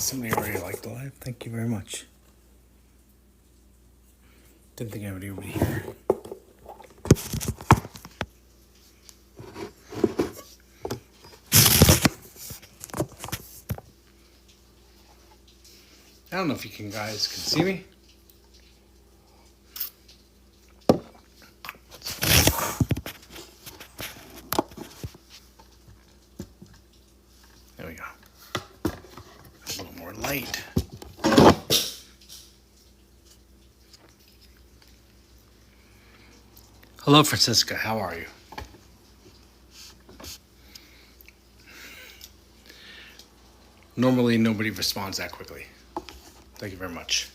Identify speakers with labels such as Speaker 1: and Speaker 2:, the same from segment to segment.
Speaker 1: Somebody already liked the live. Thank you very much. Didn't think anybody would be here. I don't know if you guys can see me. There we go. A little more light. Hello, Francisca. How are you? Normally, nobody responds that quickly. Thank you very much.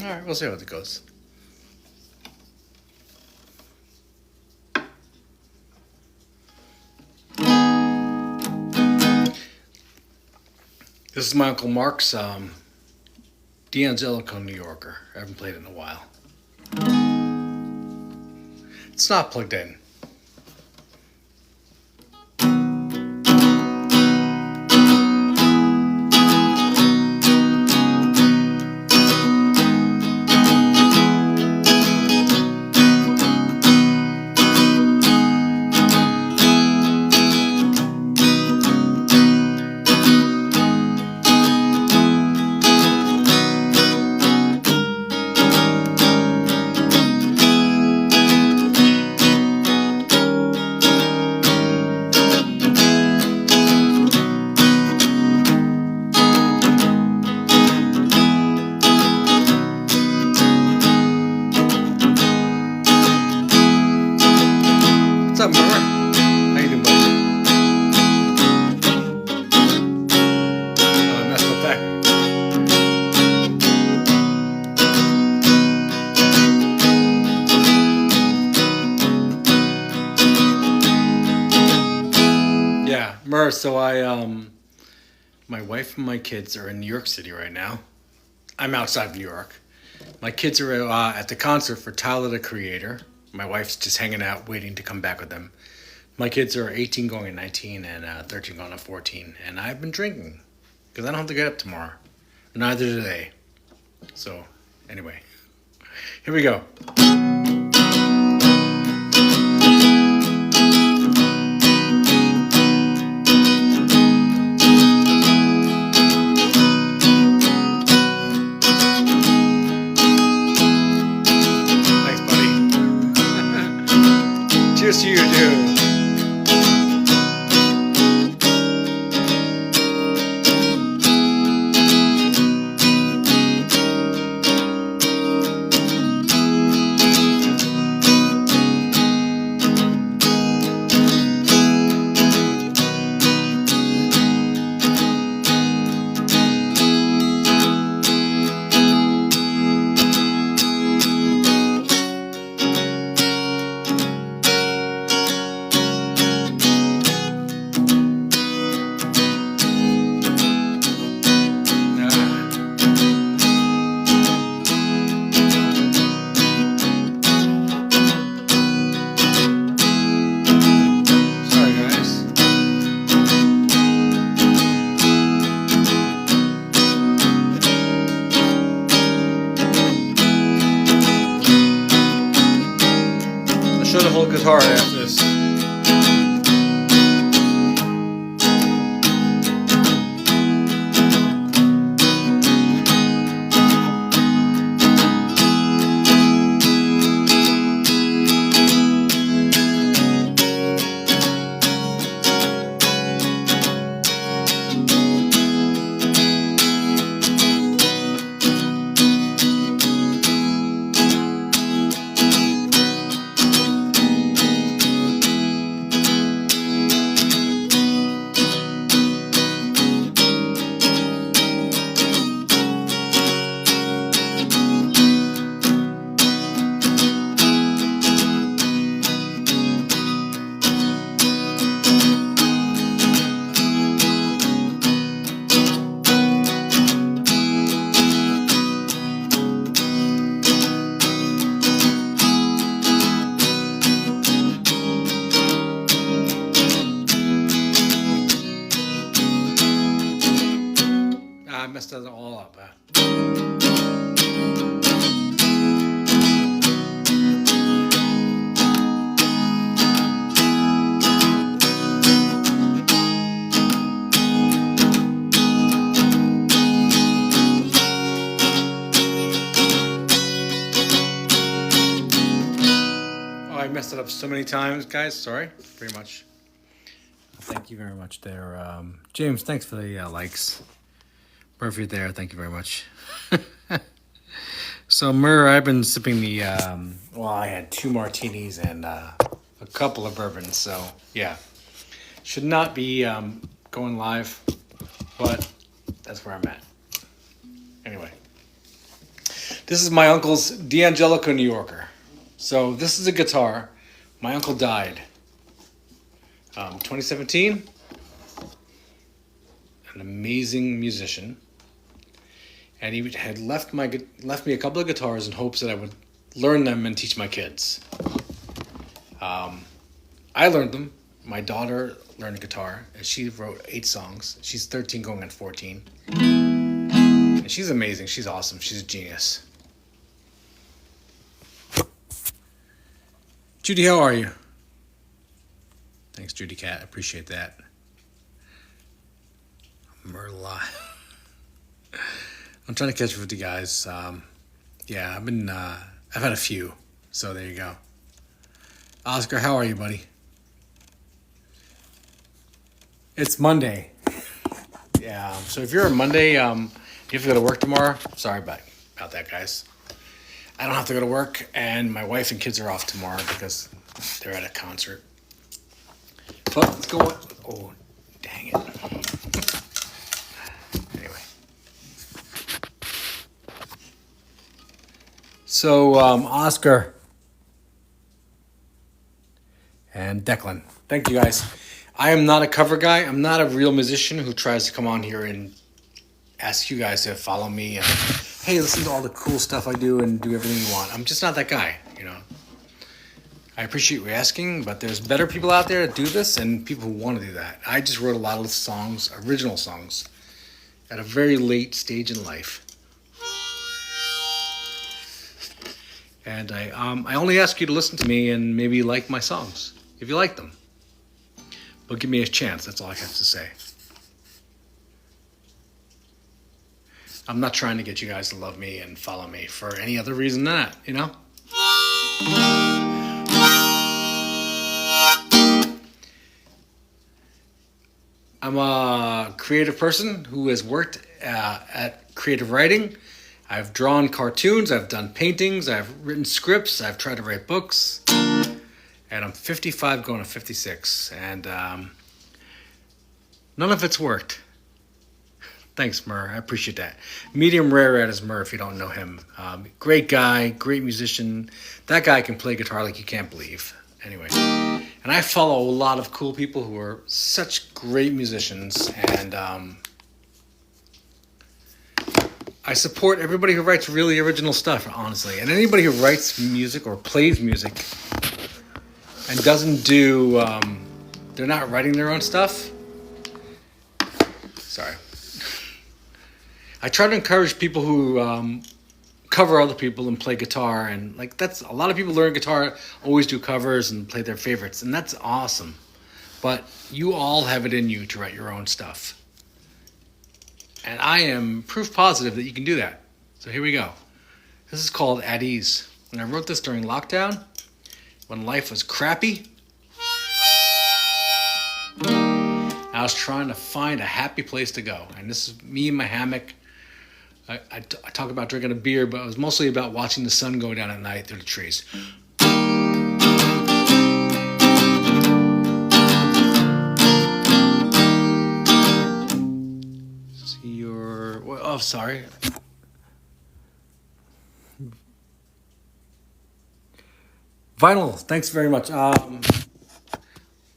Speaker 1: All right, we'll see how it goes. This is my Uncle Mark's D'Angelico New Yorker. I haven't played it in a while. It's not plugged in. What's up, Mara? How you doing, buddy? Oh, I messed up that. Yeah, Mara, so my wife and my kids are in New York City right now. I'm outside of New York. My kids are at the concert for Tyler, the Creator. My wife's just hanging out, waiting to come back with them. My kids are 18 going to 19 and 13 going to 14. And I've been drinking because I don't have to get up tomorrow. Neither do they. So, anyway, here we go. Cheers to you, dude. Show the whole guitar after this. messed it all up. I messed it up so many times, guys. Sorry. Pretty much. Thank you very much there. James, thanks for the likes. Perfect there. Thank you very much. So, Murr, I've been sipping the, I had 2 martinis and a couple of bourbons. So, yeah. Should not be going live, but that's where I'm at. Anyway. This is my uncle's D'Angelico New Yorker. So this is a guitar. My uncle died 2017. An amazing musician, and he had left me a couple of guitars in hopes that I would learn them and teach my kids. I learned them. My daughter learned guitar, and she wrote 8 songs. She's 13, going on 14, and she's amazing. She's awesome. She's a genius. Judy, how are you? Thanks, Judy Cat. I appreciate that. Merla. I'm trying to catch up with you guys. Yeah, I've had a few. So there you go. Oscar, how are you, buddy? It's Monday. Yeah, so if you're a Monday, you have to go to work tomorrow. Sorry about that, guys. I don't have to go to work, and my wife and kids are off tomorrow because they're at a concert. But let's go. Oh, dang it. Anyway. So, Oscar and Declan, thank you guys. I am not a cover guy. I'm not a real musician who tries to come on here and ask you guys to follow me and, hey, listen to all the cool stuff I do and do everything you want. I'm just not that guy, you know. I appreciate you asking, but there's better people out there that do this and people who want to do that. I just wrote a lot of songs, original songs, at a very late stage in life. And I only ask you to listen to me and maybe like my songs, if you like them. But give me a chance, that's all I have to say. I'm not trying to get you guys to love me and follow me for any other reason than that, you know? I'm a creative person who has worked at creative writing. I've drawn cartoons, I've done paintings, I've written scripts, I've tried to write books. And I'm 55 going to 56. And none of it's worked. Thanks, Murr. I appreciate that. Medium rare at is Murr, if you don't know him. Great guy, great musician. That guy can play guitar like you can't believe. Anyway. And I follow a lot of cool people who are such great musicians. And I support everybody who writes really original stuff, honestly. And anybody who writes music or plays music and doesn't do, they're not writing their own stuff. Sorry. I try to encourage people who cover other people and play guitar, and like that's a lot of people learn guitar, always do covers and play their favorites, and that's awesome. But you all have it in you to write your own stuff, and I am proof positive that you can do that. So here we go. This is called At Ease, and I wrote this during lockdown when life was crappy. I was trying to find a happy place to go, and this is me in my hammock. I talk about drinking a beer, but it was mostly about watching the sun go down at night through the trees. See your... Oh, sorry. Vinyl, thanks very much.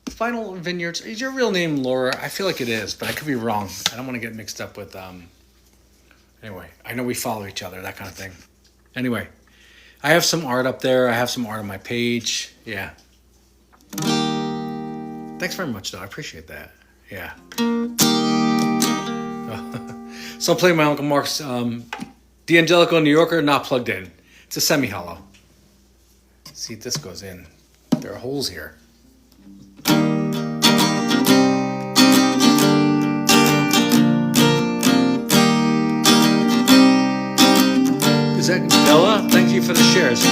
Speaker 1: Vinyl Vineyards, is your real name Laura? I feel like it is, but I could be wrong. I don't want to get mixed up with... Anyway, I know we follow each other, that kind of thing. Anyway, I have some art up there. I have some art on my page. Yeah. Thanks very much, though. I appreciate that. Yeah. So I'm playing my Uncle Mark's The Angelical New Yorker, not plugged in. It's a semi-hollow. See if this goes in. There are holes here. Is that Bella? Thank you for the shares.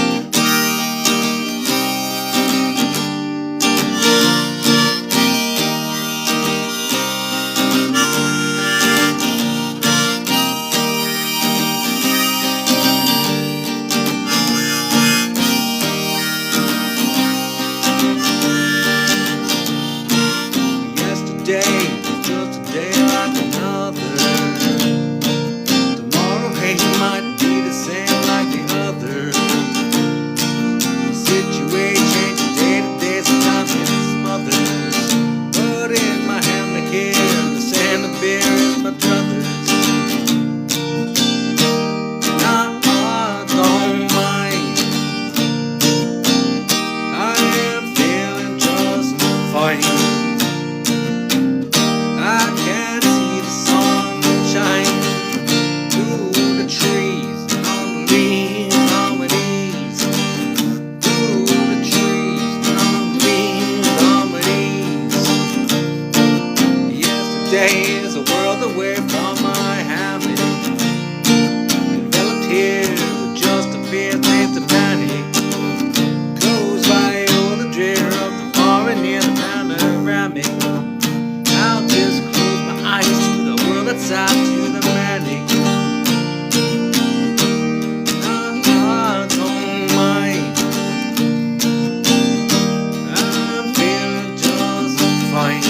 Speaker 1: Is a world away from my habit, enveloped here with just a fear that the panic goes by all the drear of the far and near, the panoramic. I'll just close my eyes to the world outside, to the manic. I don't mind, I'm feeling just fine.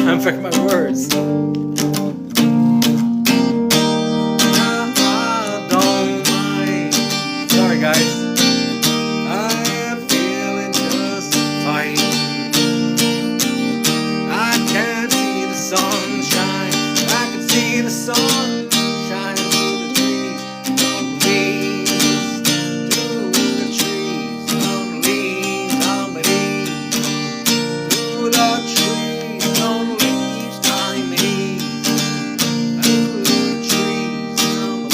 Speaker 1: I'm forgetting my words. I don't mind. Sorry, guys. I am feeling just fine. I can see the sunshine. I can see the sun shining through the trees, on the leaves, through the trees, on the leaves, on the leaves, through the trees, on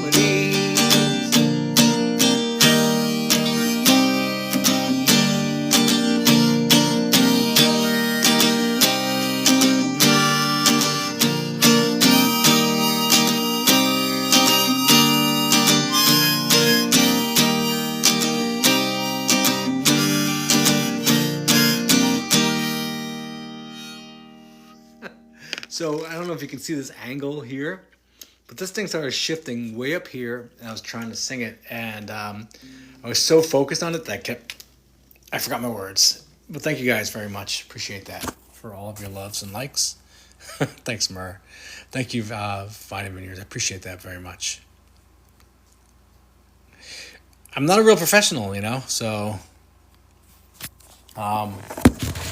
Speaker 1: the leaves. So I don't know if you can see this angle here, but this thing started shifting way up here, and I was trying to sing it, and I was so focused on it that I forgot my words. But thank you guys very much. Appreciate that for all of your loves and likes. Thanks, Mur. Thank you, Vitamin Ears. I appreciate that very much. I'm not a real professional, so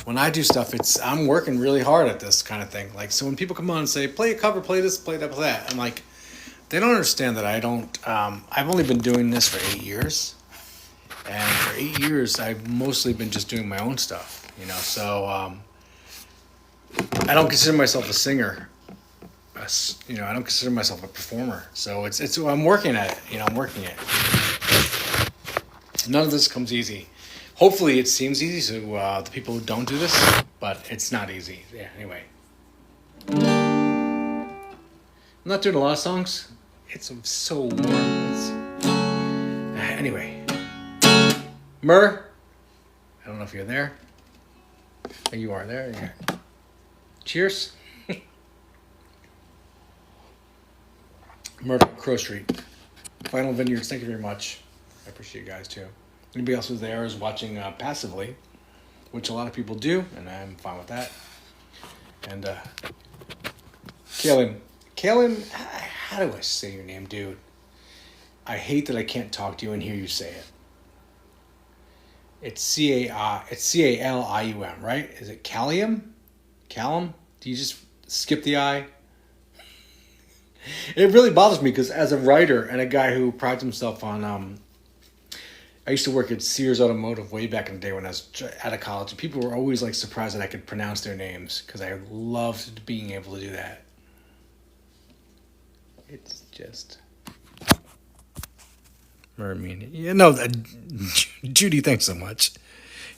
Speaker 1: when I do stuff, I'm working really hard at this kind of thing. Like, so when people come on and say, play a cover, play this, play that, play that, I'm like, they don't understand that I don't, I've only been doing this for 8 years. And for 8 years, I've mostly been just doing my own stuff, so I don't consider myself a singer. I don't consider myself a performer. So it's I'm working at it. I'm working it. None of this comes easy. Hopefully, it seems easy to the people who don't do this, but it's not easy. Yeah. Anyway, I'm not doing a lot of songs. It's so warm. Anyway, Mur, I don't know if you're there. Oh, you are there. Yeah. Cheers. Mur, Crow Street, Final Vineyards. Thank you very much. I appreciate you guys too. Anybody else who's there is watching passively, which a lot of people do, and I'm fine with that. And Kalen, how do I say your name, dude? I hate that I can't talk to you and hear you say it. It's Calium, right? Is it Callium? Callum? Do you just skip the I? It really bothers me because as a writer and a guy who prides himself on, I used to work at Sears Automotive way back in the day when I was out of college, and people were always like surprised that I could pronounce their names because I loved being able to do that. It's just. Judy, thanks so much.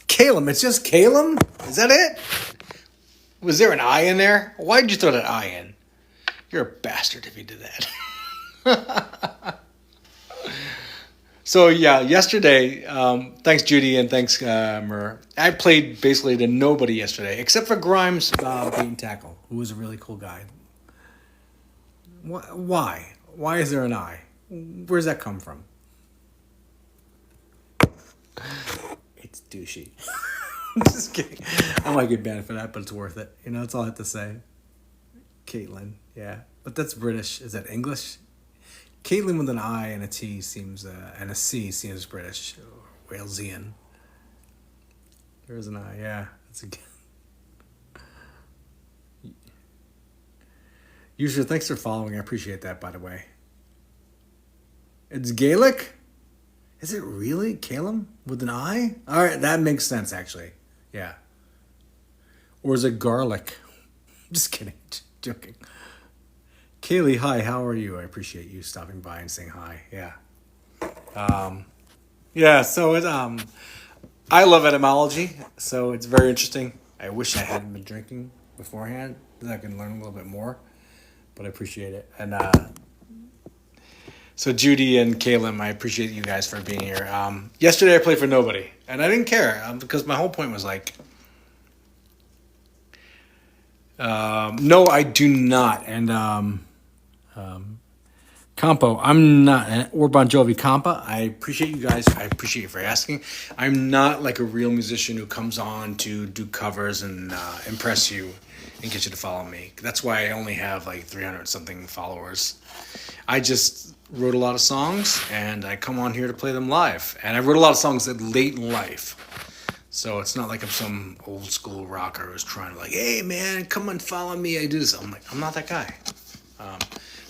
Speaker 1: Calum, it's just Calum? Is that it? Was there an I in there? Why did you throw that I in? You're a bastard if you did that. So, yeah, yesterday, thanks, Judy, and thanks, Mur. I played basically to nobody yesterday, except for Grimes beating tackle, who was a really cool guy. Why? Why is there an I? Where's that come from? It's douchey. I'm just kidding. I might get banned for that, but it's worth it. That's all I have to say. Caitlin, yeah. But that's British. Is that English? Caitlin with an I and a T seems, and a C seems British. Walesian. There's an I, yeah. That's a User, thanks for following. I appreciate that, by the way. It's Gaelic? Is it really Calum with an I? All right, that makes sense, actually. Yeah. Or is it garlic? Just kidding. Joking. Kaylee, hi, how are you? I appreciate you stopping by and saying hi. Yeah. So I love etymology, so it's very interesting. I wish I hadn't been drinking beforehand, then I can learn a little bit more, but I appreciate it. And so Judy and Caleb, I appreciate you guys for being here. Yesterday I played for nobody, and I didn't care because my whole point was like, no, I do not. And Campo, I'm not, or Bon Jovi Campa. I appreciate you guys. I appreciate you for asking. I'm not like a real musician who comes on to do covers and impress you and get you to follow me. That's why I only have like 300 something followers. I just wrote a lot of songs and I come on here to play them live. And I wrote a lot of songs late in life. So it's not like I'm some old school rocker who's trying to like, hey man, come and follow me. I do this. I'm like, I'm not that guy.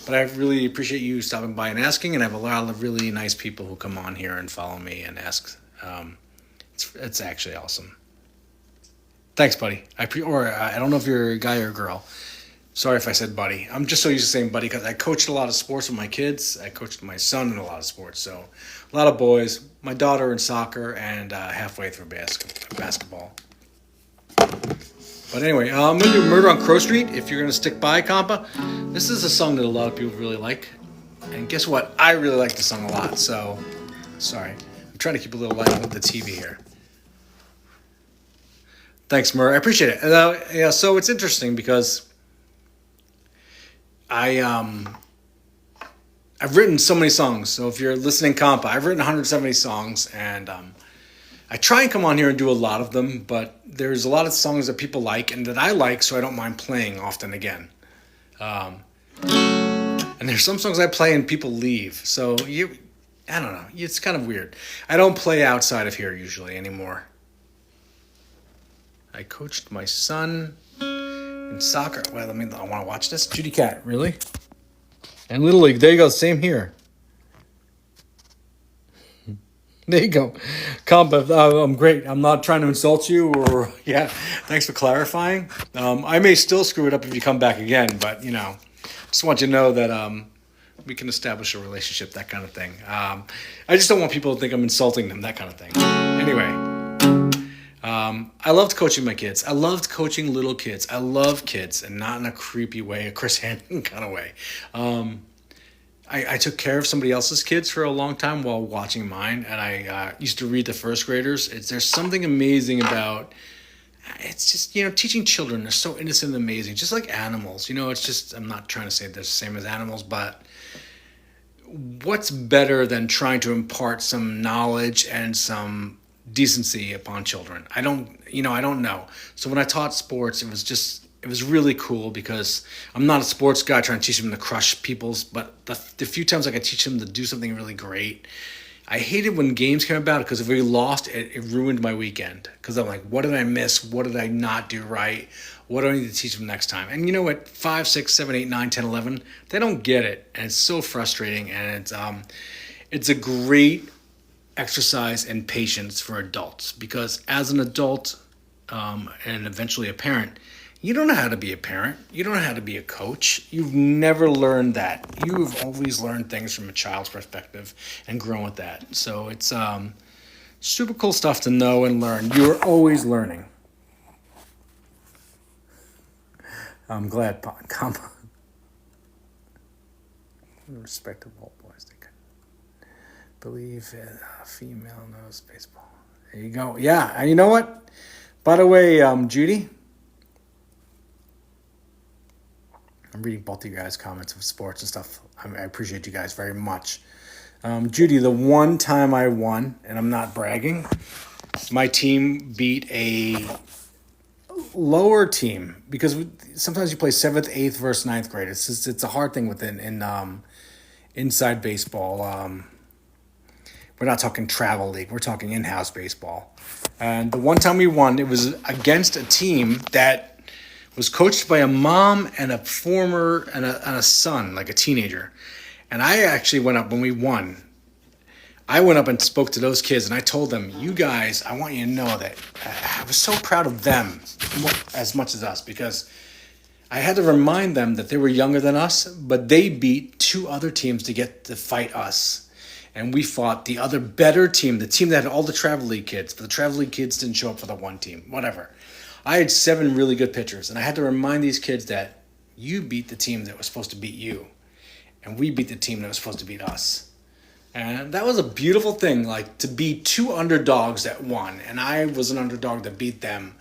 Speaker 1: But I really appreciate you stopping by and asking, and I have a lot of really nice people who come on here and follow me and ask. It's actually awesome. Thanks, buddy. I don't know if you're a guy or a girl. Sorry if I said buddy. I'm just so used to saying buddy because I coached a lot of sports with my kids. I coached my son in a lot of sports, so a lot of boys. My daughter in soccer and halfway through basketball. But anyway, I'm going to do Murder on Crow Street, if you're going to stick by, Compa. This is a song that a lot of people really like. And guess what? I really like the song a lot, so sorry. I'm trying to keep a little light on the TV here. Thanks, Mur. I appreciate it. So it's interesting because I've written so many songs. So if you're listening, Compa, I've written 170 songs, and I try and come on here and do a lot of them, but there's a lot of songs that people like and that I like, so I don't mind playing often again. And there's some songs I play and people leave. So I don't know. It's kind of weird. I don't play outside of here usually anymore. I coached my son in soccer. Well, I want to watch this. Judy Cat, really? And Little League. There you go. Same here. There you go. Compa, I'm great. I'm not trying to insult you or, yeah, thanks for clarifying. I may still screw it up if you come back again, but, Just want you to know that we can establish a relationship, that kind of thing. I just don't want people to think I'm insulting them, that kind of thing. Anyway, I loved coaching my kids. I loved coaching little kids. I love kids, and not in a creepy way, a Chris Hansen kind of way. I took care of somebody else's kids for a long time while watching mine, and I used to read the first graders. There's something amazing about, it's just, teaching children. They're so innocent and amazing, just like animals. It's just, I'm not trying to say they're the same as animals, but what's better than trying to impart some knowledge and some decency upon children? I don't know. So when I taught sports, it was really cool because I'm not a sports guy trying to teach them to crush people's, but the few times I could teach them to do something really great. I hated when games came about because if we lost, it ruined my weekend. Because I'm like, what did I miss? What did I not do right? What do I need to teach them next time? And at 5, 6, 7, 8, 9, 10, 11, they don't get it. And it's so frustrating. And it's a great exercise in patience for adults. Because as an adult and eventually a parent, you don't know how to be a parent. You don't know how to be a coach. You've never learned that. You've always learned things from a child's perspective and grown with that. So it's super cool stuff to know and learn. You're always learning. I'm glad respect of all boys. They can believe a female knows baseball. There you go. Yeah, and you know what? By the way, Judy, I'm reading both of you guys' comments of sports and stuff. I appreciate you guys very much. Judy, the one time I won, and I'm not bragging, my team beat a lower team because sometimes you play 7th, 8th versus 9th grade. It's a hard thing inside baseball. We're not talking travel league. We're talking in-house baseball. And the one time we won, it was against a team that was coached by a mom and a former and a son, like a teenager. And I actually went up when we won. I went up and spoke to those kids, and I told them, you guys, I want you to know that I was so proud of them as much as us, because I had to remind them that they were younger than us, but they beat 2 other teams to get to fight us. And we fought the other better team, the team that had all the travel league kids, but the travel league kids didn't show up for the one team, whatever. I had 7 really good pitchers, and I had to remind these kids that you beat the team that was supposed to beat you, and we beat the team that was supposed to beat us. And that was a beautiful thing, like to be 2 underdogs that won, and I was an underdog that beat them,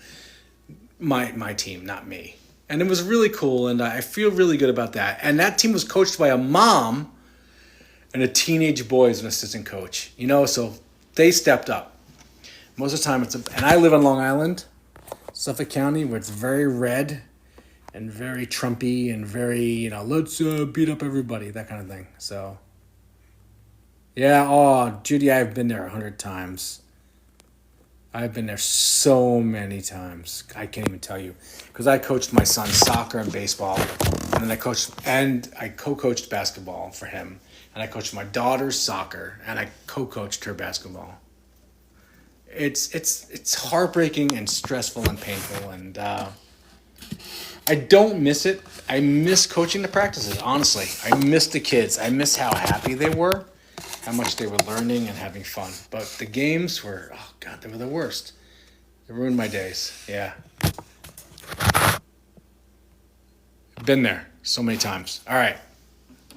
Speaker 1: my team, not me. And it was really cool, and I feel really good about that. And that team was coached by a mom and a teenage boy as an assistant coach, so they stepped up. Most of the time, and I live on Long Island, Suffolk County, where it's very red and very Trumpy and very, let's beat up everybody, that kind of thing. So, yeah, Judy, I've been there 100 times. I've been there so many times. I can't even tell you. Because I coached my son soccer and baseball. And then I co-coached basketball for him. And I coached my daughter's soccer. And I co-coached her basketball. It's heartbreaking and stressful and painful. And I don't miss it. I miss coaching the practices, honestly. I miss the kids. I miss how happy they were. How much they were learning and having fun. But the games were, oh God, they were the worst. They ruined my days. Yeah. Been there so many times. All right.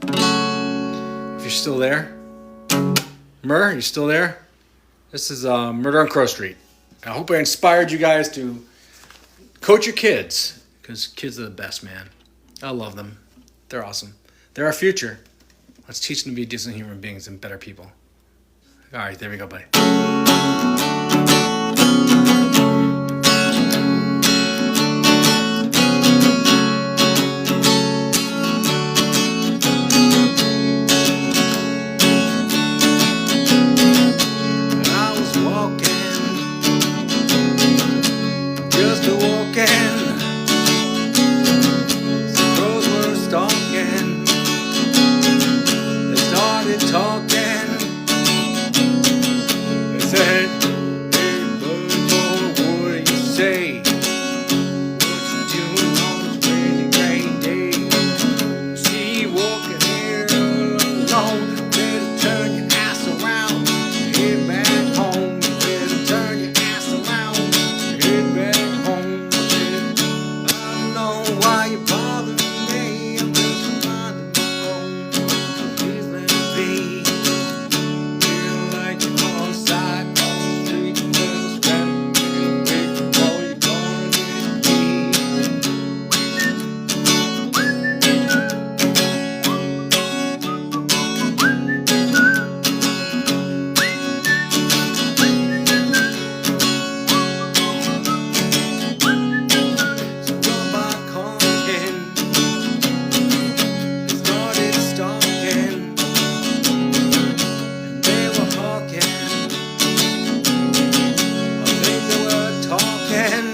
Speaker 1: If you're still there, you still there? This is Murder on Crow Street. I hope I inspired you guys to coach your kids, because kids are the best, man. I love them. They're awesome. They're our future. Let's teach them to be decent human beings and better people. All right, there we go, buddy. I was walking, just a walking. Some crows were stalking. Talking, they said, why you're bothering me. I'm just minding my own. Please let me be. Feel like you're on side on the street with a strap. Wait for you gonna get me. So run by conking. They started stalking. And they were hawking. I think they were talking.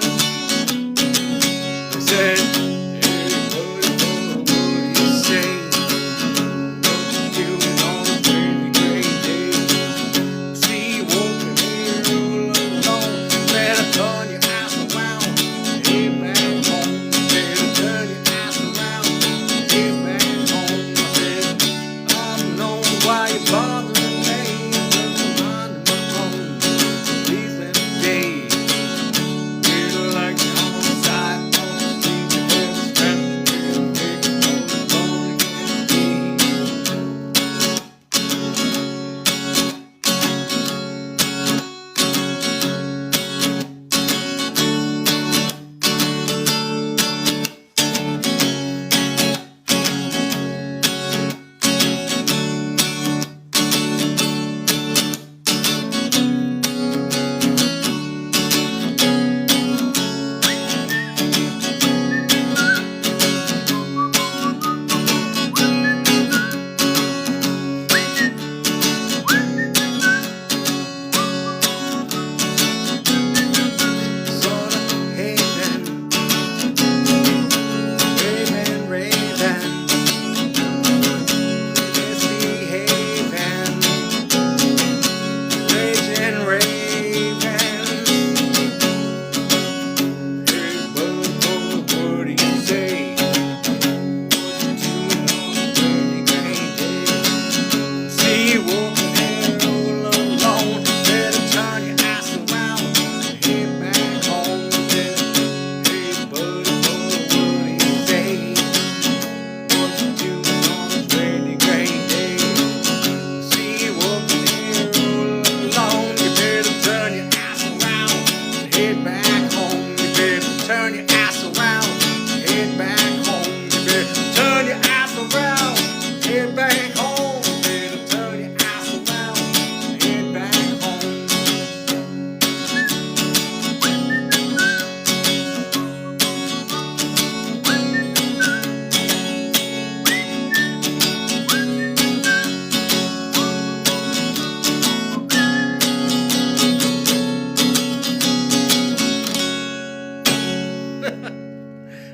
Speaker 1: They said, hey, what do you say? What you doing on a pretty great day? See you walking here all alone. Better turn your ass around. Head back home. Better turn your ass around. Head back home. I said, I don't know why you're bothering me. I'm just minding my own. Please let me be. Feel like you're on the side on the street with a strap. Feel like you're gonna get me. Sort of hating, raving, misbehaving, raging, raving. Hey, what do you say? What you doing on a pretty great day? See you walking here all alone. Better turn your ass around. Head back home. Hey, buddy, what do you say? What you doing on a pretty great day? See you walking here all alone. You better turn your ass around. Head back home. You better turn your ass around. Head back home. You better turn your ass around. Head back home. You better turn your ass around. Head back home.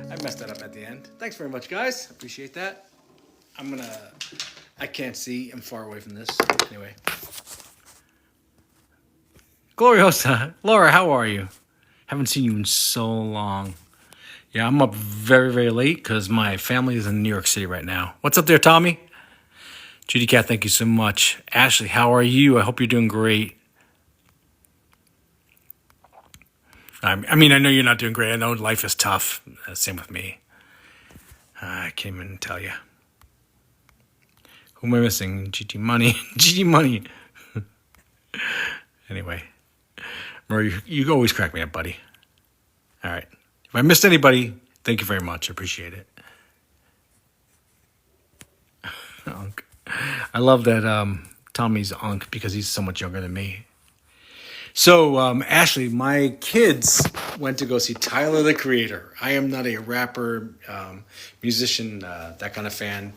Speaker 1: I messed that up at the end. Thanks very much, guys. Appreciate that. I can't see. I'm far away from this. Anyway. Gloriosa. Laura, how are you? Haven't seen you in so long. Yeah, I'm up very, very late because my family is in New York City right now. What's up there, Tommy? Judy Cat, thank you so much. Ashley, how are you? I hope you're doing great. I mean, I know you're not doing great. I know life is tough. Same with me. I can't even tell you. Who am I missing? GT Money. GT Money. Anyway. Murray, you always crack me up, buddy. All right. If I missed anybody, thank you very much. I appreciate it. Unk. I love that Tommy's Unk because he's so much younger than me. So, Ashley, my kids went to go see Tyler, the Creator. I am not a rapper, musician, that kind of fan.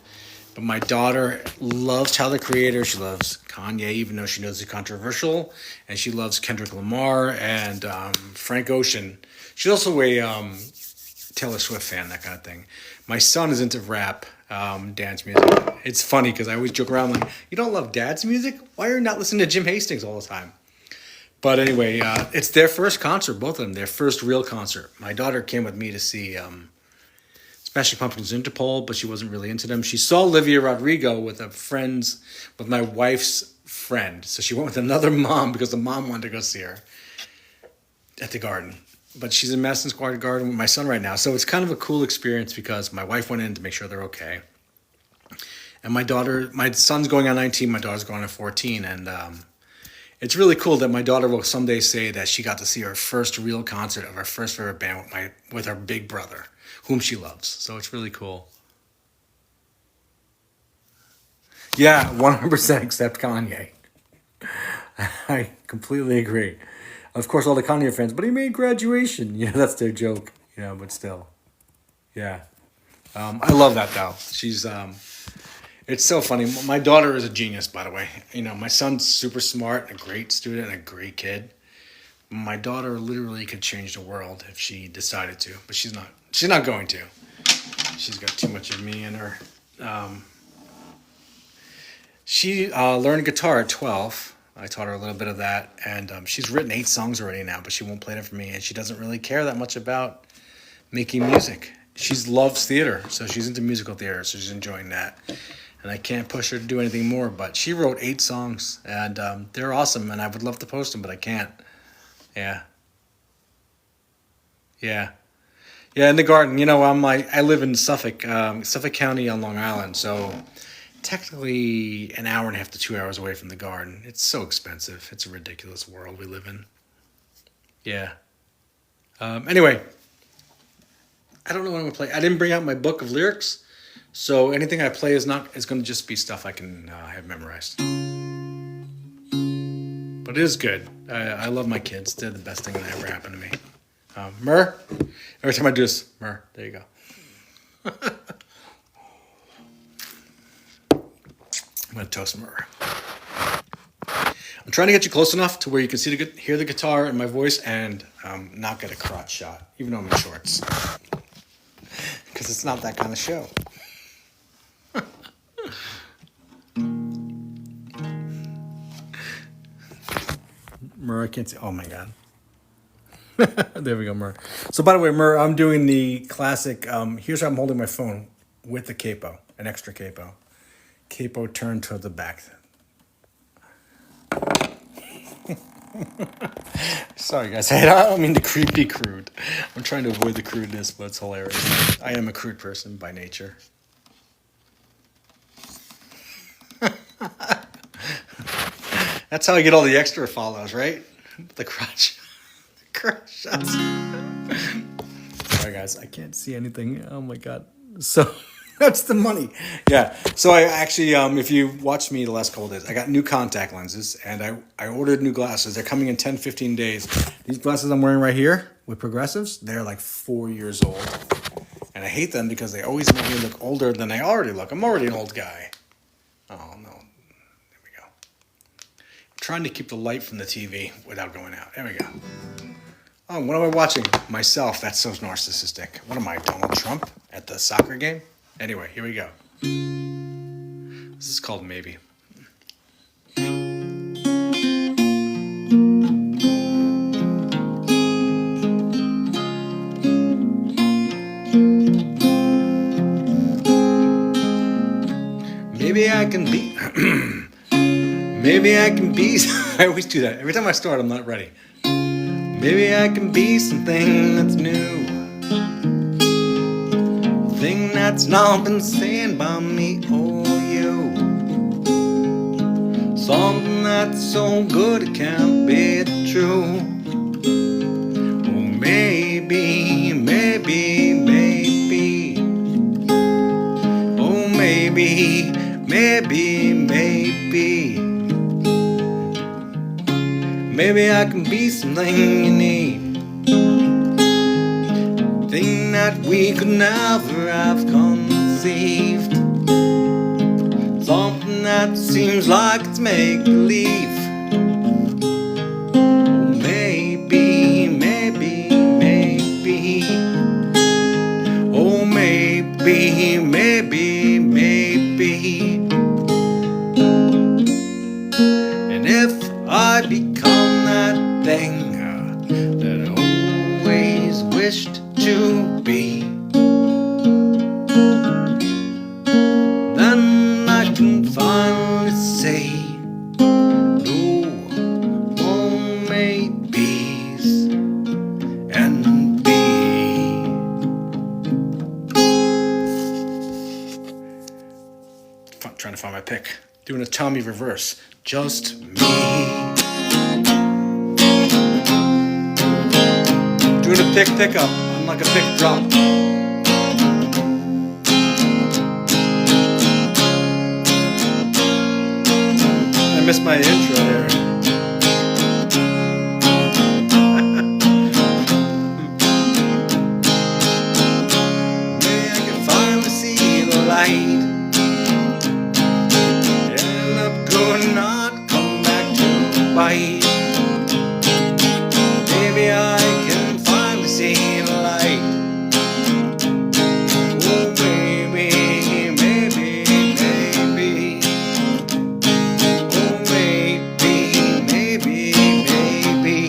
Speaker 1: But my daughter loves Tyler, the Creator. She loves Kanye, even though she knows he's controversial. And she loves Kendrick Lamar and Frank Ocean. She's also a Taylor Swift fan, that kind of thing. My son is into rap, dance music. It's funny because I always joke around like, you don't love dad's music? Why are you not listening to Jim Hastings all the time? But anyway, it's their first concert, both of them, their first real concert. My daughter came with me to see Smashing Pumpkins Interpol, but she wasn't really into them. She saw Olivia Rodrigo with my wife's friend. So she went with another mom because the mom wanted to go see her at the Garden. but she's in Madison Square Garden with my son right now. So it's kind of a cool experience because my wife went in to make sure they're okay. And my son's going on 19, my daughter's going on 14. And it's really cool that my daughter will someday say that she got to see her first real concert of her first favorite band with her big brother, whom she loves. So it's really cool. Yeah, 100% except Kanye. I completely agree. Of course, all the Kanye fans, but he made Graduation. Yeah, that's their joke. But still. Yeah. I love that, though. It's so funny. My daughter is a genius, by the way. My son's super smart, a great student, and a great kid. My daughter literally could change the world if she decided to, but she's not. She's not going to. She's got too much of me in her. She learned guitar at 12. I taught her a little bit of that, and she's written 8 songs already now, but she won't play them for me, and she doesn't really care that much about making music. She loves theater, so she's into musical theater, so she's enjoying that. And I can't push her to do anything more, but she wrote 8 songs, and they're awesome, and I would love to post them, but I can't. Yeah. Yeah. Yeah, in the garden. I live in Suffolk County on Long Island, so technically an hour and a half to 2 hours away from the garden. It's so expensive. It's a ridiculous world we live in. Yeah. Anyway, I don't know what I'm gonna play. I didn't bring out my book of lyrics, so anything I play is going to just be stuff I can have memorized. But it is good. I love my kids. They're the best thing that ever happened to me. Myrrh. Every time I do this, Myrrh. There you go. I'm going to toast Myrrh. I'm trying to get you close enough to where you can hear the guitar and my voice and not get a crotch shot, even though I'm in shorts. Because it's not that kind of show. Myrrh, I can't see. Oh my God. There we go, Myrrh. So by the way, Myrrh, I'm doing the classic, here's how I'm holding my phone with the capo, an extra capo. Capo turned to the back. Sorry, guys. I don't mean to be crude. I'm trying to avoid the crudeness, but it's hilarious. I am a crude person by nature. That's how I get all the extra follows, right? The crotch shots. Sorry, guys. I can't see anything. Oh, my God. So... That's the money. Yeah. So I actually, if you watched me the last couple of days, I got new contact lenses and I ordered new glasses. They're coming in 10, 15 days. These glasses I'm wearing right here with progressives, they're like 4 years old. And I hate them because they always make me look older than I already look. I'm already an old guy. Oh, no. There we go. I'm trying to keep the light from the TV without going out. There we go. Oh, what am I watching? Myself. That's so narcissistic. What am I, Donald Trump at the soccer game? Anyway, here we go. This is called Maybe. Maybe I can be... Maybe I can be... I always do that. Every time I start, I'm not ready. Maybe I can be something that's new. Thing that's not been said by me or you. Something that's so good it can't be true. Oh, maybe, maybe, maybe. Oh, maybe, maybe, maybe. Maybe I can be something you need. Thing that we could never have conceived. Something that seems like it's make-believe. Oh, maybe, maybe, maybe. Oh, maybe, maybe, maybe. And if I become that thing that I always wished to be, then I can finally say no more maybes and trying to find my pick. Doing a Tommy reverse. Just me. Doing a pick pickup. I'm like a pick drop. I missed my intro there. Maybe I can finally see the light. End up good, not come back to bite. Maybe I can finally see the light. Oh, maybe, maybe, maybe. Oh, maybe, maybe, maybe.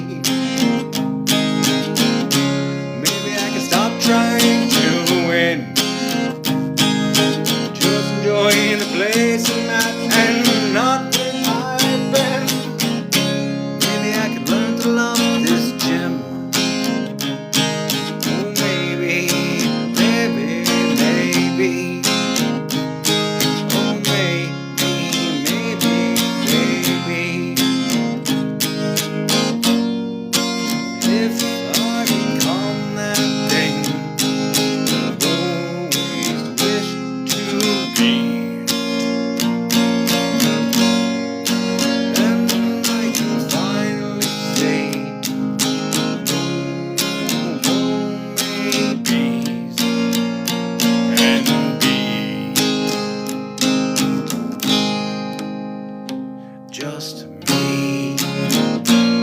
Speaker 1: Maybe I can stop trying to win. Just enjoy the place I'm at and not where I've been. Maybe I could learn to love this gym. Oh, maybe, maybe, maybe. Oh, maybe, maybe, maybe. If I become that thing I've always wished to be, then I can finally say no more maybes and be just me.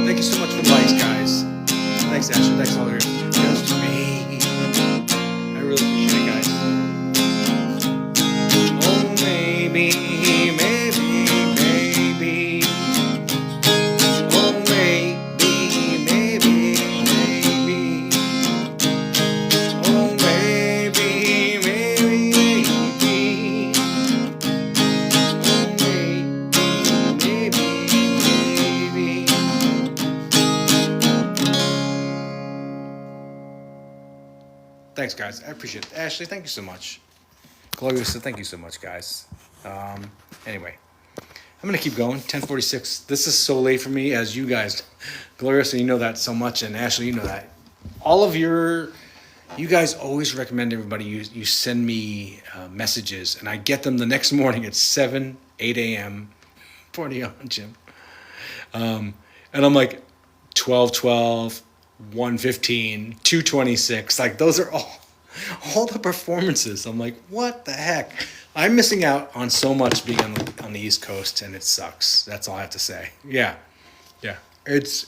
Speaker 1: Thank you so much for the likes, guys. Thanks, Ashley. Thanks, all of you. Just me. I really appreciate it, guys. Oh, maybe, maybe, maybe. Oh, maybe, maybe, maybe. Oh, maybe, maybe, maybe. Oh, maybe, maybe, maybe. Thanks, guys. I appreciate it. Ashley, thank you so much. Gloria said, thank you so much, guys. Anyway, I'm going to keep going. 10:46. This is so late for me, as you guys, Gloria, you know that so much, and Ashley, you know that. All of you guys always recommend everybody, you send me messages, and I get them the next morning at 7, 8 a.m. Party on, Jim. And I'm like, 12:12, 1:15, 2:26. Like, those are all the performances. I'm like, what the heck? I'm missing out on so much being on the East Coast, and it sucks. That's all I have to say. Yeah. It's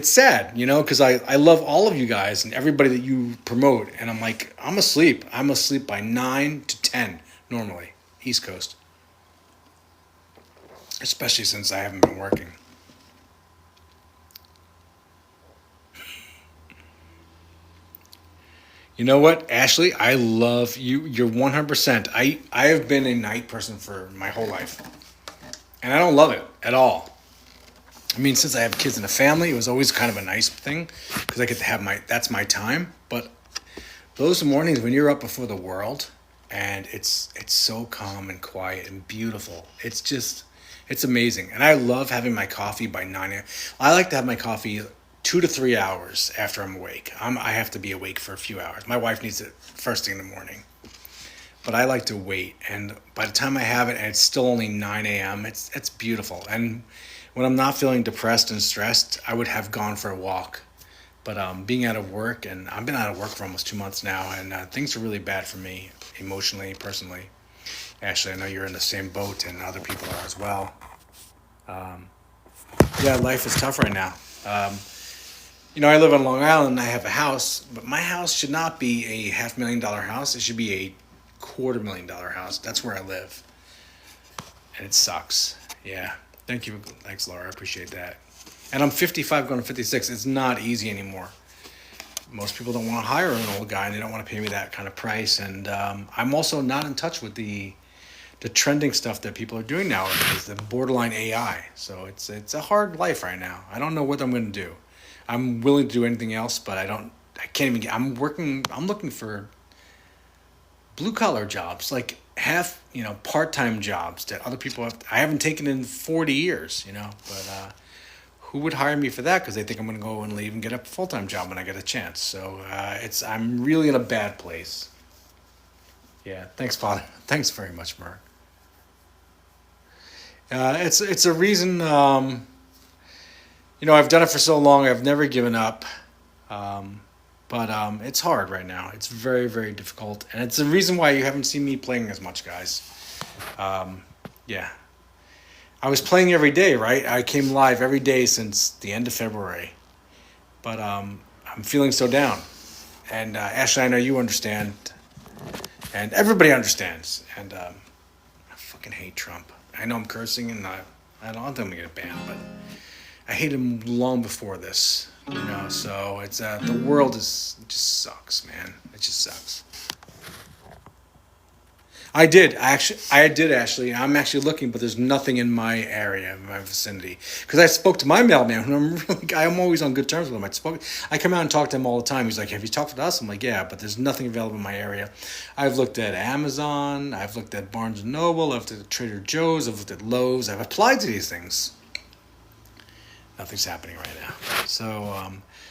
Speaker 1: sad, because I love all of you guys and everybody that you promote, and I'm like, I'm asleep. I'm asleep by 9 to 10 normally, East Coast. Especially since I haven't been working. You know what, Ashley? I love you. You're 100%. I have been a night person for my whole life. And I don't love it at all. I mean, since I have kids and a family, it was always kind of a nice thing because I get to have that's my time. But those mornings when you're up before the world and it's so calm and quiet and beautiful, it's amazing. And I love having my coffee by 9 a.m. I like to have my coffee 2 to 3 hours after I'm awake. I have to be awake for a few hours. My wife needs it first thing in the morning. But I like to wait. And by the time I have it and it's still only 9 a.m., it's beautiful. And when I'm not feeling depressed and stressed, I would have gone for a walk. But being out of work, and I've been out of work for almost 2 months now, and things are really bad for me, emotionally, personally. Ashley, I know you're in the same boat, and other people are as well. Yeah, life is tough right now. I live on Long Island, and I have a house, but my house should not be a $500,000 house. It should be a $250,000 house. That's where I live. And it sucks. Yeah. Thank you. Thanks, Laura. I appreciate that. And I'm 55 going to 56. It's not easy anymore. Most people don't want to hire an old guy, and they don't want to pay me that kind of price. And I'm also not in touch with the trending stuff that people are doing nowadays, the borderline AI. So it's a hard life right now. I don't know what I'm going to do. I'm willing to do anything else, but I can't even I'm looking for blue collar jobs, like half, part time jobs that other people I haven't taken in 40 years, but who would hire me for that? Because they think I'm going to go and leave and get a full time job when I get a chance. So I'm really in a bad place. Yeah, thanks, Father. Thanks very much, Mark. It's a reason. I've done it for so long. I've never given up. Um, but it's hard right now. It's very, very difficult, and it's the reason why you haven't seen me playing as much, guys. Um, yeah, I was playing every day, right? I came live every day since the end of February, but I'm feeling so down. And Ashley, I know you understand, and everybody understands. And I fucking hate Trump. I know I'm cursing, and I don't think I'm gonna get banned, but I hate him long before this. So it's the world it just sucks, man. It just sucks. I did actually. I'm actually looking, but there's nothing in my area, in my vicinity. Because I spoke to my mailman, who I'm always on good terms with him. I come out and talk to him all the time. He's like, "Have you talked to us?" I'm like, "Yeah," but there's nothing available in my area. I've looked at Amazon. I've looked at Barnes and Noble. I've looked at Trader Joe's. I've looked at Lowe's. I've applied to these things. Nothing's happening right now. So,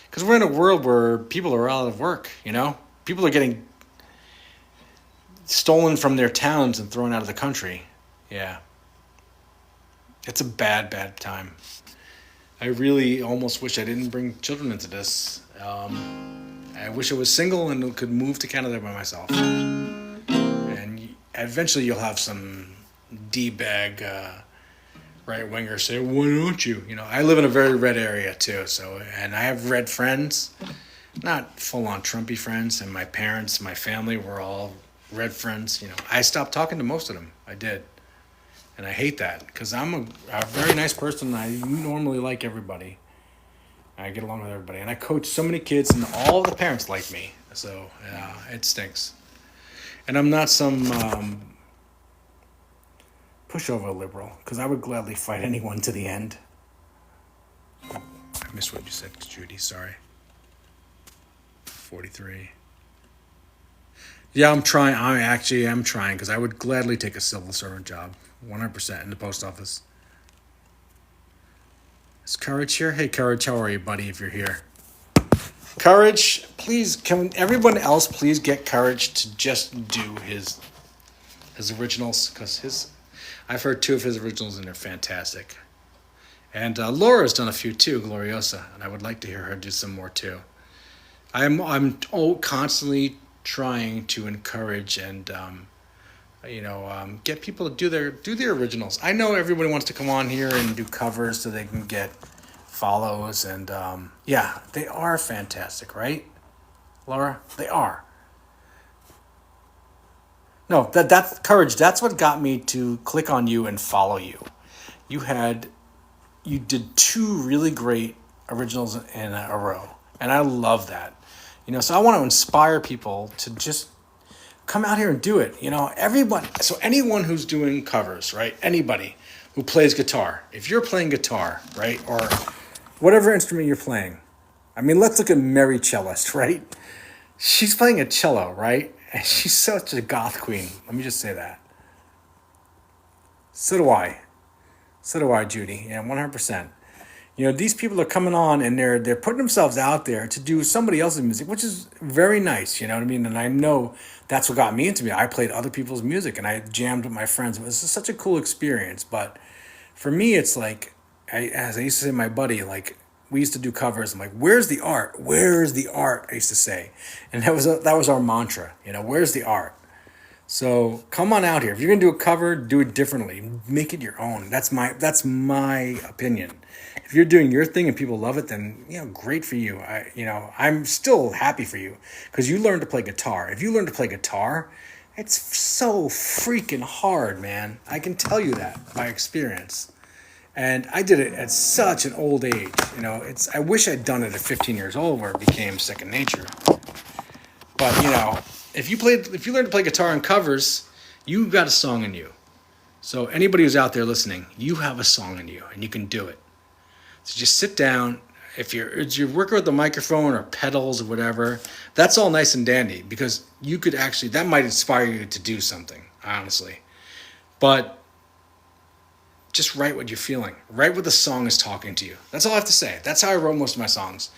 Speaker 1: because we're in a world where people are out of work. People are getting stolen from their towns and thrown out of the country. Yeah. It's a bad, bad time. I really almost wish I didn't bring children into this. I wish I was single and could move to Canada by myself. And eventually you'll have some D-bag right-wingers say, "Why don't you?" I live in a very red area too, and I have red friends. Not full-on Trumpy friends, and my parents, my family were all red friends. I stopped talking to most of them. I did. And I hate that because I'm a very nice person. I normally like everybody. I get along with everybody. And I coach so many kids, and all the parents like me. So, yeah, it stinks. And I'm not some pushover liberal because I would gladly fight anyone to the end. I missed what you said, Judy. Sorry. 43. Yeah, I'm trying. I'm trying because I would gladly take a civil servant job, 100% in the post office. Is Courage here? Hey, Courage, how are you, buddy? If you're here, Courage, please. Can everyone else please get Courage to just do his originals because I've heard 2 of his originals and they're fantastic. And Laura's done a few too, Gloriosa, and I would like to hear her do some more too. I'm constantly trying to encourage and get people to do their originals. I know everybody wants to come on here and do covers so they can get follows and yeah, they are fantastic, right, Laura? They are. No, that's Courage. That's what got me to click on you and follow you. You did 2 really great originals in a row, and I love that. So I want to inspire people to just come out here and do it. Everyone. So anyone who's doing covers, right? Anybody who plays guitar. If you're playing guitar, right, or whatever instrument you're playing. I mean, let's look at Mary Cellist, right? She's playing a cello, right? And she's such a goth queen. Let me just say that. So do I. So do I, Judy. Yeah, 100%. These people are coming on and they're putting themselves out there to do somebody else's music, which is very nice, you know what I mean? And I know that's what got me into music. I played other people's music and I jammed with my friends. It was such a cool experience. But for me, it's like, as I used to say to my buddy, like, we used to do covers. I'm like, where's the art? Where's the art? I used to say. And that was our mantra, where's the art? So come on out here. If you're gonna do a cover, do it differently. Make it your own. That's my opinion. If you're doing your thing and people love it, then great for you. I'm still happy for you because you learned to play guitar. If you learn to play guitar, it's so freaking hard, man. I can tell you that by experience. And I did it at such an old age. I wish I'd done it at 15 years old where it became second nature. But if you learn to play guitar and covers, you got a song in you. So anybody who's out there listening, you have a song in you and you can do it. So just sit down if you're working with the microphone or pedals or whatever, that's all nice and dandy because you could actually, that might inspire you to do something, honestly. But just write what you're feeling. Write what the song is talking to you. That's all I have to say. That's how I wrote most of my songs.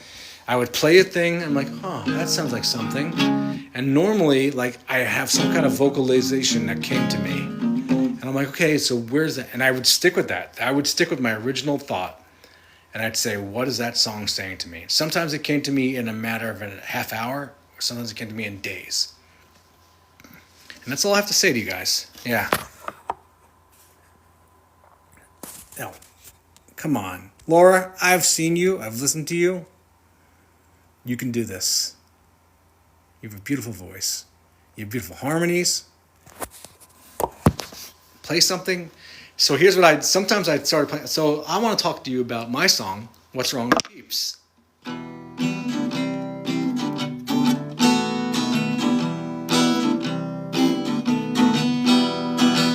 Speaker 1: I would play a thing, I'm like, oh, that sounds like something. And normally, like, I have some kind of vocalization that came to me. And I'm like, okay, so where's that? And I would stick with that. I would stick with my original thought. And I'd say, what is that song saying to me? Sometimes it came to me in a matter of a half hour, or sometimes it came to me in days. And that's all I have to say to you guys. Yeah. Now, come on. Laura, I've seen you. I've listened to you. You can do this. You have a beautiful voice. You have beautiful harmonies. Play something. So here's what sometimes I started playing. So I want to talk to you about my song, What's Wrong with Peeps.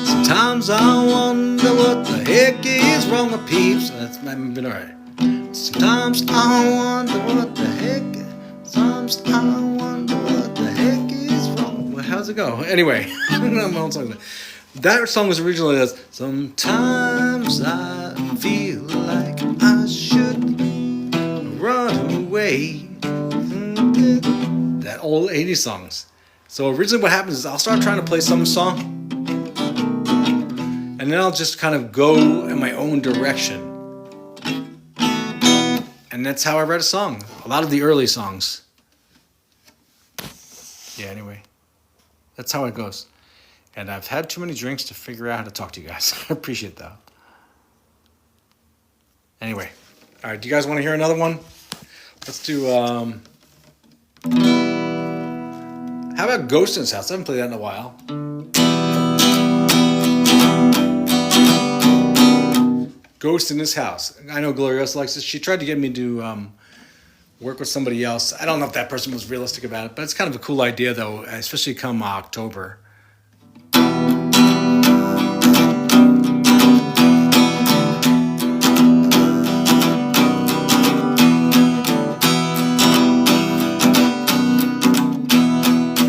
Speaker 1: Sometimes I wonder what the heck is wrong with Peeps. That's been alright. Sometimes I wonder what the heck. Sometimes I wonder what the heck is wrong. Well, how's it go? Anyway, that song was originally as sometimes I feel like I should run away. That old 80s songs. So originally what happens is I'll start trying to play some song and then I'll just kind of go in my own direction. And that's how I write a song. A lot of the early songs. Yeah, anyway. That's how it goes. And I've had too many drinks to figure out how to talk to you guys. I appreciate that. Anyway. All right, do you guys want to hear another one? Let's do, how about Ghost in His House? I haven't played that in a while. Ghost in His House. I know Gloriosa likes this. She tried to get me to work with somebody else. I don't know if that person was realistic about it, but it's kind of a cool idea, though, especially come October.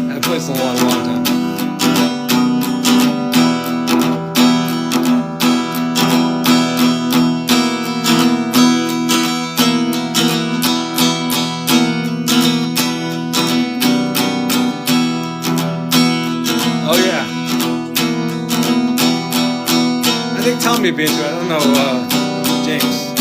Speaker 1: I've played this in a long time. Tommy be into it. I don't know, James.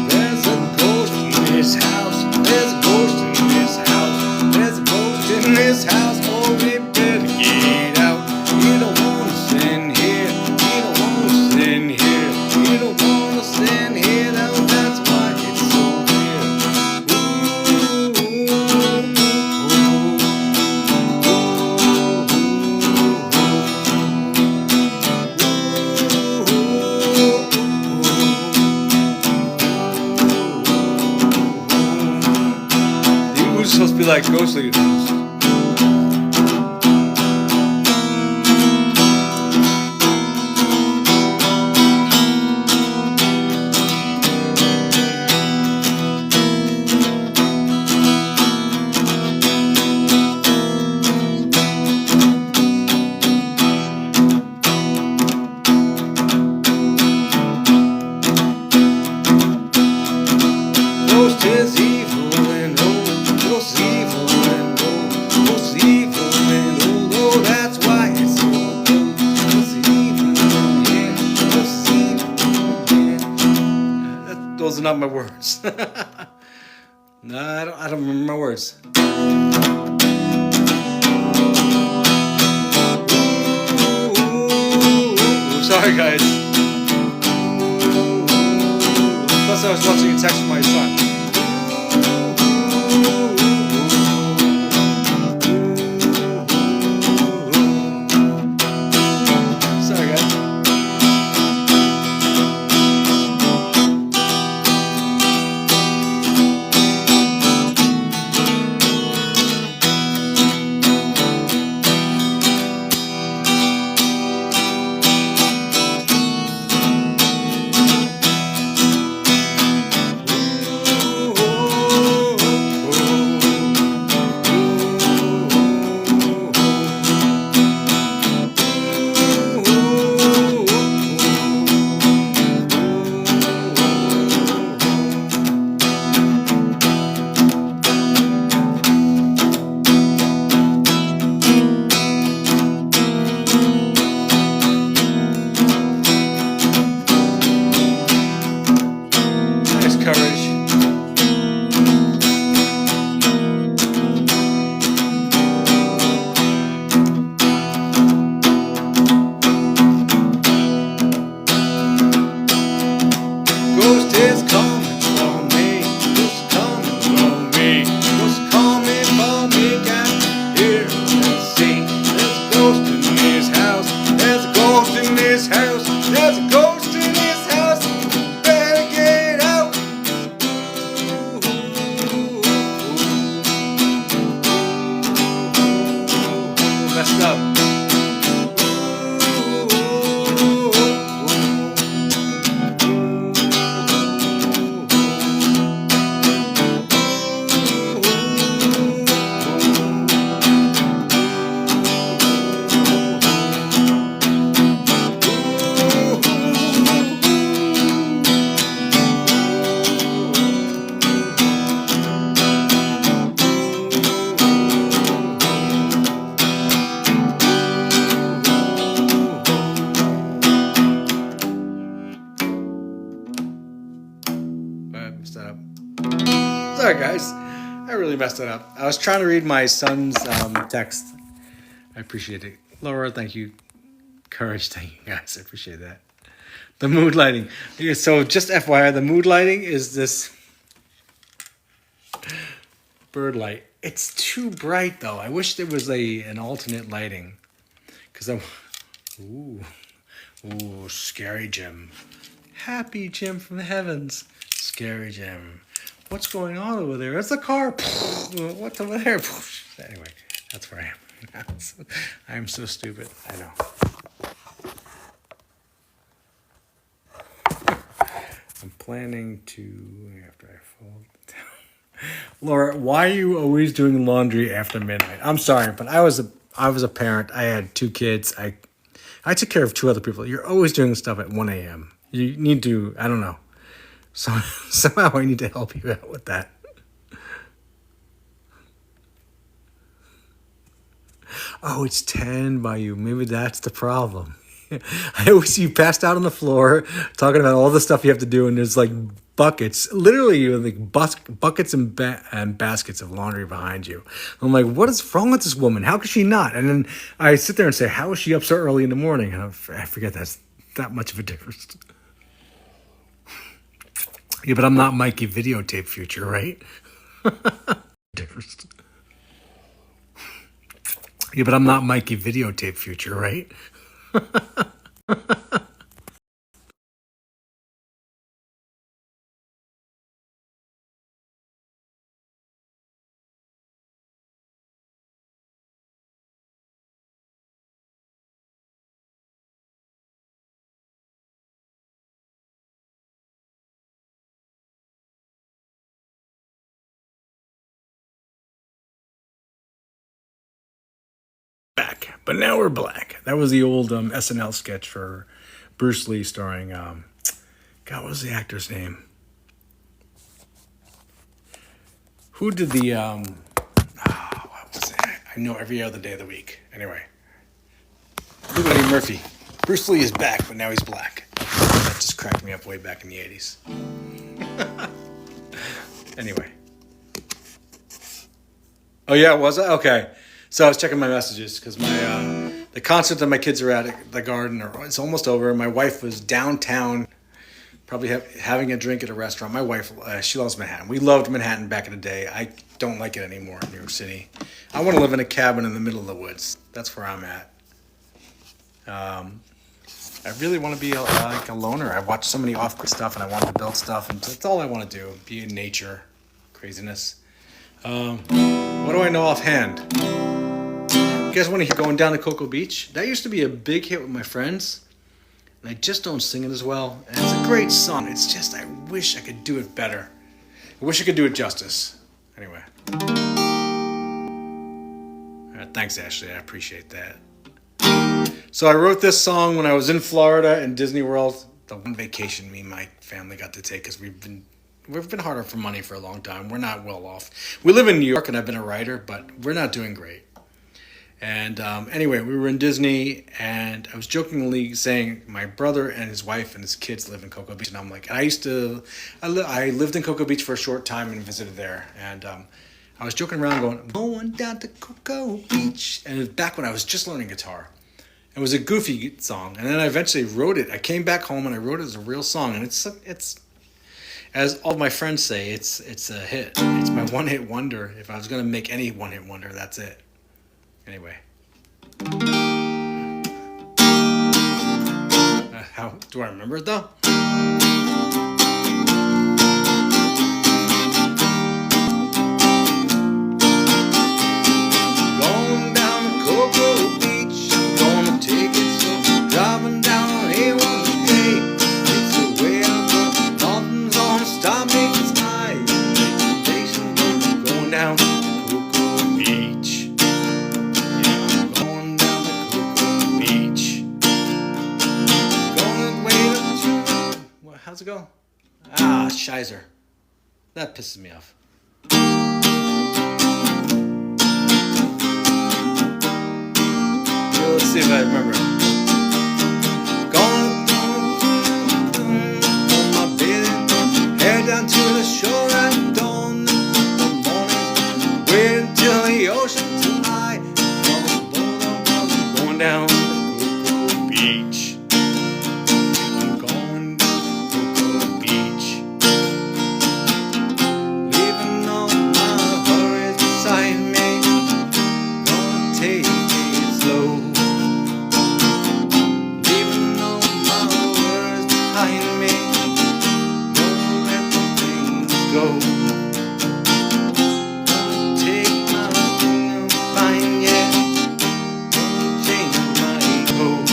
Speaker 1: There's a ghost in this house. There's a ghost in this house. There's a ghost in this house. Oh, we better get out. You don't want to stand here. You don't want to stand here. You don't want to stand here. Now that's why it's so weird. Supposed to be like ghostly house. Ghost is evil and old. Ghost is evil and old. Ghost is evil and old. Oh, that's why it's so cold. Ghost is evil and yeah. Ghost is evil and yeah. Those are not my words. No, I don't remember my words. Ooh, sorry guys. Plus I was watching a text from my son. Sorry guys. Sorry, guys. I really messed it up. I was trying to read my son's text. I appreciate it. Laura, thank you. Courage, thank you, guys. I appreciate that. The mood lighting. Yeah, so just FYI, the mood lighting is this bird light. It's too bright, though. I wish there was an alternate lighting. Because I'm... Ooh, scary Jim. Happy Jim from the heavens. Scary Jim. What's going on over there? It's a car. What's over there? Anyway, that's where I am. I'm so stupid. I know. I'm planning to, after I fold down. Laura, why are you always doing laundry after midnight? I'm sorry, but I was a parent. I had 2 kids. I took care of 2 other people. You're always doing stuff at 1 a.m. You need to, I don't know. So somehow I need to help you out with that. Oh, it's 10 by you. Maybe that's the problem. I always see you passed out on the floor talking about all the stuff you have to do, and there's like buckets, literally like buckets and baskets of laundry behind you. I'm like, what is wrong with this woman? How could she not? And then I sit there and say, how is she up so early in the morning? And I forget that's that much of a difference. Yeah, but I'm not Mikey Videotape Future, right? Difference. Yeah, but I'm not Mikey Videotape Future, right? Back, but now we're black. That was the old SNL sketch for Bruce Lee starring, God, what was the actor's name? Who did the, what was it? I know every other day of the week. Anyway, Eddie Murphy. Bruce Lee is back, but now he's black. That just cracked me up way back in the 80s. Anyway. Oh yeah, was it? Okay. So I was checking my messages because my the concert that my kids are at the Garden, it's almost over. My wife was downtown, probably having a drink at a restaurant. My wife, she loves Manhattan. We loved Manhattan back in the day. I don't like it anymore in New York City. I want to live in a cabin in the middle of the woods. That's where I'm at. I really want to be like a loner. I've watched so many off-grid stuff, and I want to build stuff, and that's all I want to do. Be in nature, craziness. What do I know offhand? You guys want to hear Going Down to Cocoa Beach? That used to be a big hit with my friends, and I just don't sing it as well. And it's a great song. It's just I wish I could do it better. I wish I could do it justice. Anyway. All right, thanks, Ashley. I appreciate that. So I wrote this song when I was in Florida in Disney World. The one vacation me and my family got to take because we've been harder for money for a long time. We're not well off. We live in New York, and I've been a writer, but we're not doing great. And anyway, we were in Disney, and I was jokingly saying my brother and his wife and his kids live in Cocoa Beach, and I'm like, I lived in Cocoa Beach for a short time and visited there, and I was joking around going down to Cocoa Beach, and it was back when I was just learning guitar. It was a goofy song, and then I eventually wrote it. I came back home and I wrote it as a real song, and it's as all my friends say, it's a hit. It's my one-hit wonder. If I was going to make any one-hit wonder, that's it. Anyway. How do I remember it though? Going down to Cocoa Beach, I'm gonna take it so driving down A1 today. It's the way I go, nothing's gonna stop me tonight. Expectations going down to Cocoa Beach. How's it go? Ah, Shizer. That pisses me off. So let's see if I remember. Going on my baby, head down to the shore at dawn. Take my fine, yeah. Change my code.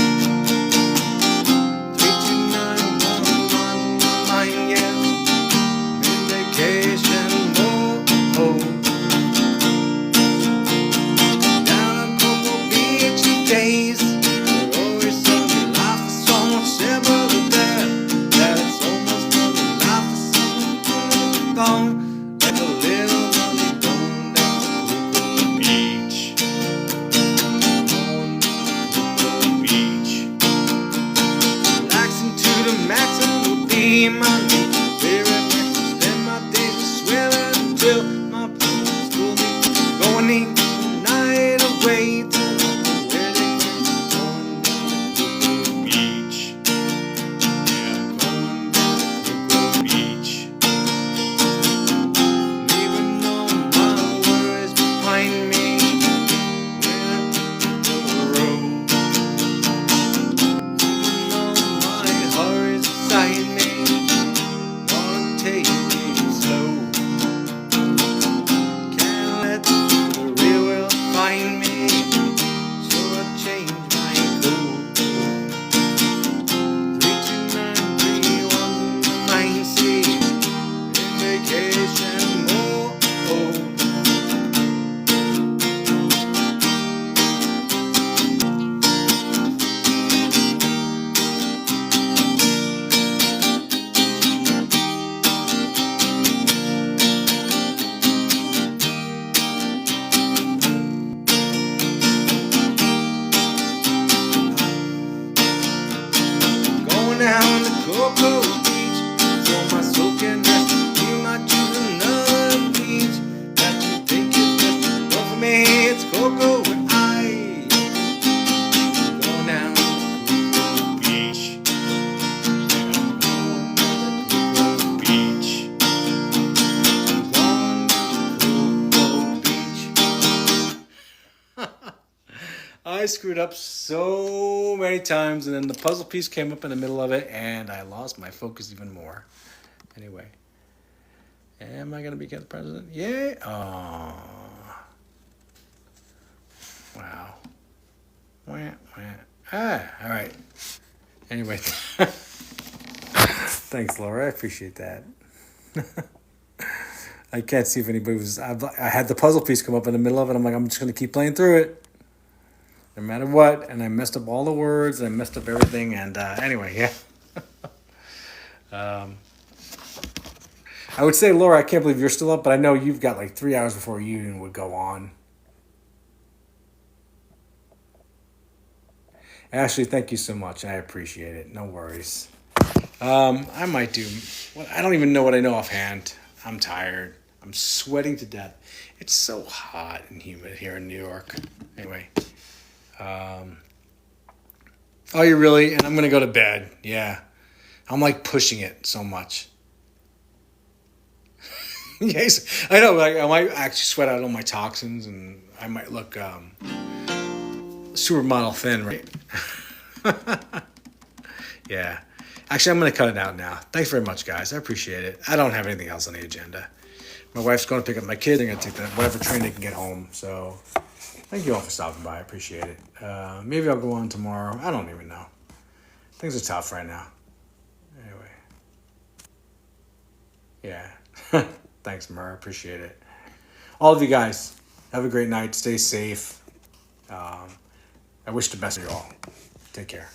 Speaker 1: 32911, yeah. Vacation, oh. Down on Cocoa Beach days, there always something life is so much simpler than that. That's almost nothing life is so gone. Like a little money going down to Cocoa Beach. On Cocoa Beach. Relaxing to the max and will be my need. Very much spend my days just swimming until my blues will be going in the night away to where they can going down to Cocoa Beach. Yeah, I'm going down to Cocoa Beach. Leaving all my worries behind me when I took the road. Leaving all my hurries beside me. Wanna take it slow. Can't let the real world find me, so I change my code. 3293196 in vacation mode. Going down to Cocoa Beach, so my soul can rest. You might choose another beach that you think is best. But for me, it's Cocoa where I go down to Cocoa Beach. Yeah, I'm going down to Cocoa Beach. I'm going down to Cocoa Beach. I screwed up so many times, and then the puzzle piece came up in the middle of it, and I lost my focus even more. Anyway, am I going to become the president? Yay! Oh, wow. Wah, wah. All right. Anyway, thanks, Laura. I appreciate that. I can't see if anybody was. I had the puzzle piece come up in the middle of it. I'm like, I'm just going to keep playing through it, no matter what. And I messed up all the words. And I messed up everything. And anyway, yeah. I would say, Laura, I can't believe you're still up, but I know you've got like 3 hours before you even would go on. Ashley, thank you so much. I appreciate it. No worries. I might do. Well, I don't even know what I know offhand. I'm tired. I'm sweating to death. It's so hot and humid here in New York. Anyway. Oh, you really? And I'm going to go to bed. Yeah. I'm like pushing it so much. Yes, I know. Like, I might actually sweat out all my toxins, and I might look supermodel thin, right? Yeah. Actually, I'm going to cut it out now. Thanks very much, guys. I appreciate it. I don't have anything else on the agenda. My wife's going to pick up my kids. They're going to take whatever train they can get home. So thank you all for stopping by. I appreciate it. Maybe I'll go on tomorrow. I don't even know. Things are tough right now. Anyway. Yeah. Thanks, Mur. I appreciate it. All of you guys, have a great night. Stay safe. I wish the best of you all. Take care.